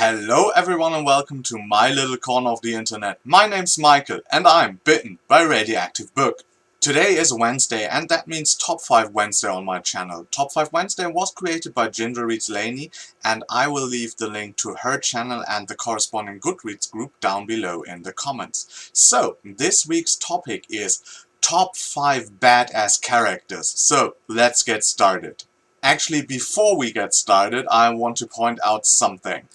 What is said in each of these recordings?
Hello everyone and welcome to my little corner of the internet. My name's Michael and I'm bitten by a radioactive book. Today is Wednesday and that means Top 5 Wednesday on my channel. Top 5 Wednesday was created by Ginger Reads Laney and I will leave the link to her channel and the corresponding Goodreads group down below in the comments. So, this week's topic is Top 5 Badass Characters. So, let's get started. Actually, before we get started, I want to point out something.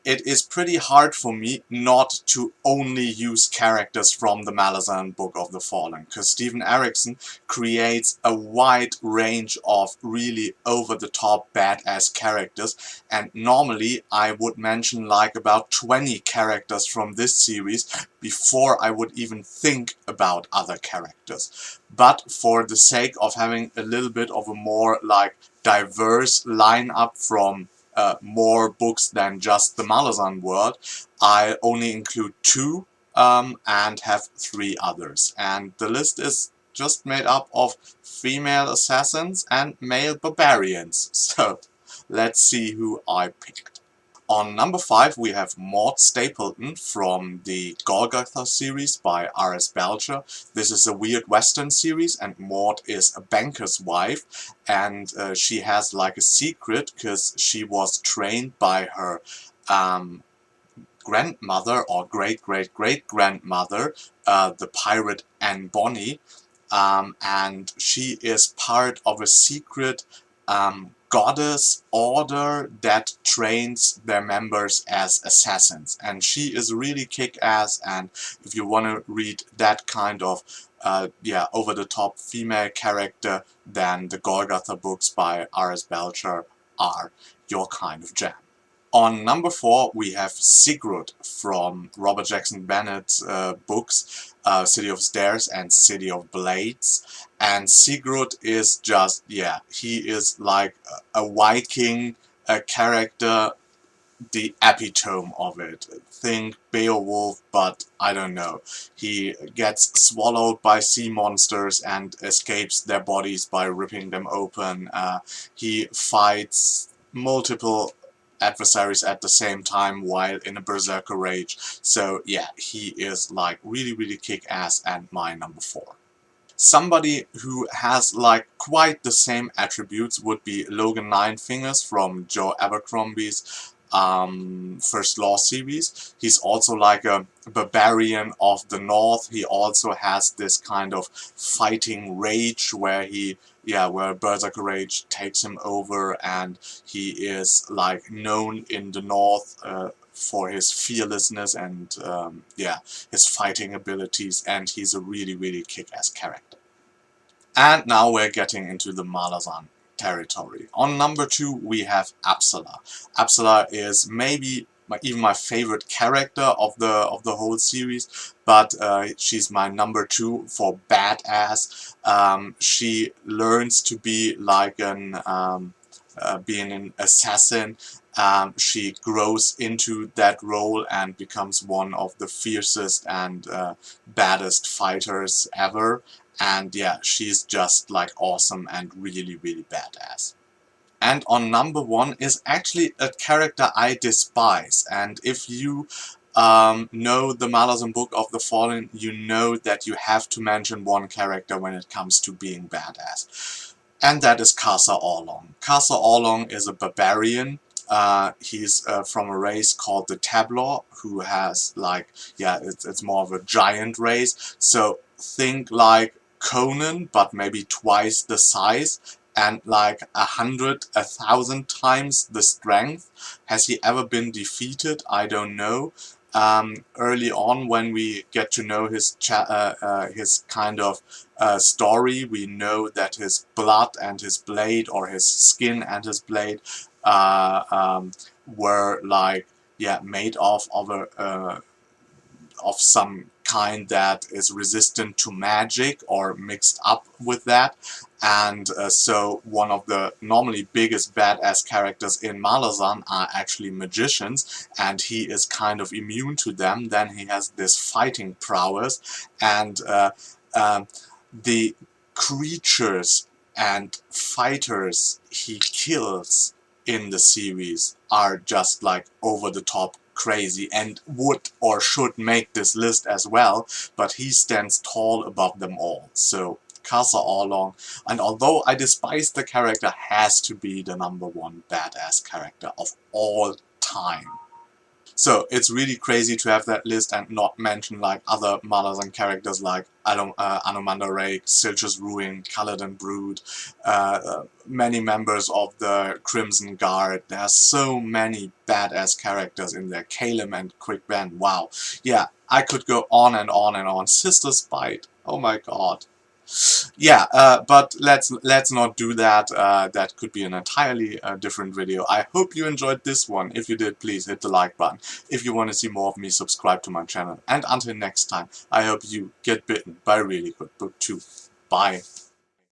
It is pretty hard for me not to only use characters from the Malazan Book of the Fallen, because Steven Erikson creates a wide range of really over-the-top badass characters, and normally I would mention like about 20 characters from this series before I would even think about other characters. But for the sake of having a little bit of a more like diverse lineup from more books than just the Malazan world, I only include 2 and have 3 others. And the list is just made up of female assassins and male barbarians. So let's see who I picked. On number 5 we have Maud Stapleton from the Golgotha series by R.S. Belcher. This is a weird western series and Maud is a banker's wife, and she has like a secret because she was trained by her grandmother or great-great-great-grandmother, the pirate Anne Bonny, and she is part of a secret goddess order that trains their members as assassins, and she is really kick-ass. And if you want to read that kind of over-the-top female character, then the Golgotha books by R.S. Belcher are your kind of jam. On number 4 we have Sigurd from Robert Jackson Bennett's books, City of Stairs and City of Blades. And Sigurd is just, he is like a Viking character, the epitome of it. Think Beowulf, but I don't know. He gets swallowed by sea monsters and escapes their bodies by ripping them open. He fights multiple adversaries at the same time while in a berserker rage. So yeah, he is like really kick-ass and my number 4. Somebody who has like quite the same attributes would be Logan Ninefingers from Joe Abercrombie's First Law series. He's also like a barbarian of the north. He also has this kind of fighting rage where where berserker rage takes him over, and he is like known in the north for his fearlessness and his fighting abilities, and he's a really kick-ass character. And now we're getting into the Malazan territory. On number 2 we have Apsala. Apsala is maybe even my favorite character of the whole series, but she's my number 2 for badass. She learns to be like being an assassin. She grows into that role and becomes one of the fiercest and baddest fighters ever. And yeah, she's just like awesome and really badass. And on number 1 is actually a character I despise. And if you know the Malazan Book of the Fallen, you know that you have to mention one character when it comes to being badass. And that is Kasa Orlong. Kasa Orlong is a barbarian. He's from a race called the Tablaw, who has like, it's more of a giant race. So think like Conan, but maybe twice the size, and like 100, 1,000 times the strength. Has he ever been defeated? I don't know. Early on, when we get to know his kind of story, we know that his blood and his blade, or his skin and his blade, were like made of some kind that is resistant to magic or mixed up with that. And so one of the normally biggest badass characters in Malazan are actually magicians, and he is kind of immune to them. Then he has this fighting prowess, and the creatures and fighters he kills in the series are just like over the top crazy and would or should make this list as well, but he stands tall above them all. So Casa Orlong, and although I despise the character, has to be the #1 badass character of all time. So it's really crazy to have that list and not mention like other Malazan characters like Anomandarake, Silchus Ruin, Kaladin Brood, many members of the Crimson Guard. There are so many badass characters in there. Calem and Quick Ben. Wow. Yeah, I could go on and on and on. Sister Spite. Oh my god. Yeah, but let's not do that. That could be an entirely different video. I hope you enjoyed this one. If you did, please hit the like button. If you want to see more of me, subscribe to my channel. And until next time, I hope you get bitten by a really good book too. Bye.